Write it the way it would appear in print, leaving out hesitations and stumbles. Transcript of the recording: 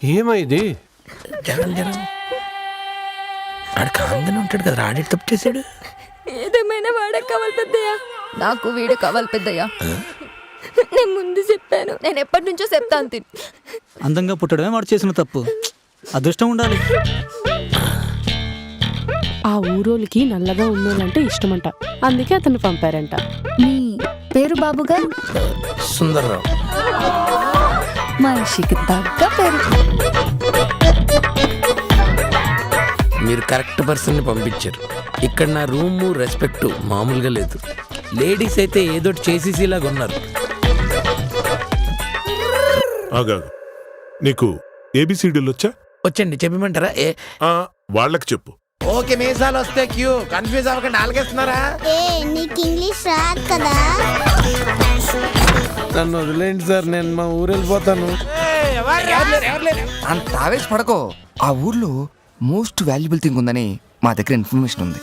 ఏమైంది? జగన్ ఆడు కాంగానే ఉంటాడు కదా, ఆడేటి తప్పు చేశాడు. ఏదేమైనా వాడే కావాలి పెద్దయ్యా. నాకు వీడు కావాలి పెద్దయ్యా. నేను ముందు చెప్పాను. నేను ఎప్పటి నుంచో చెప్తాను తిని. అందంగా పుట్టడమే వాడు చేసిన తప్పు. అదృష్టం ఉండాలి. ఆ ఊరోళ్ళకి నల్లగా ఉన్నోళ్ళంటే ఇష్టమంట, అందుకే అతన్ని పంపారంట. మీ పేరు బాబుగా? సుందర్రావు. మనిషికి తగ్గ పేరు. మీరు కరెక్ట్ పర్సన్ని పంపించారు. ఇక్కడ నా రూము రెస్పెక్ట్ మామూలుగా లేదు. లేడీస్ అయితే ఏదో చేసేసేలాగా ఉన్నారు. ఆగాగు, నీకు ఏబిసిడీలు వచ్చా? వచ్చండి, చెప్పమంటారా? వాళ్ళకి చెప్పు. ఓకే, మీసాలు వస్తే క్యూ. కన్ఫ్యూజ్ అవ్వకండి, ఆలకేస్తున్నారా? నీకు ఇంగ్లీష్ రాదు కదా? నన్ను వదిలేండి సార్, నేను మా ఊరు వెళ్ళిపోతాను. అంత ఆవేశపడకో. ఆ ఊర్లో మోస్ట్ వాల్యుబుల్ థింగ్ ఉందని మా దగ్గర ఇన్ఫర్మేషన్ ఉంది.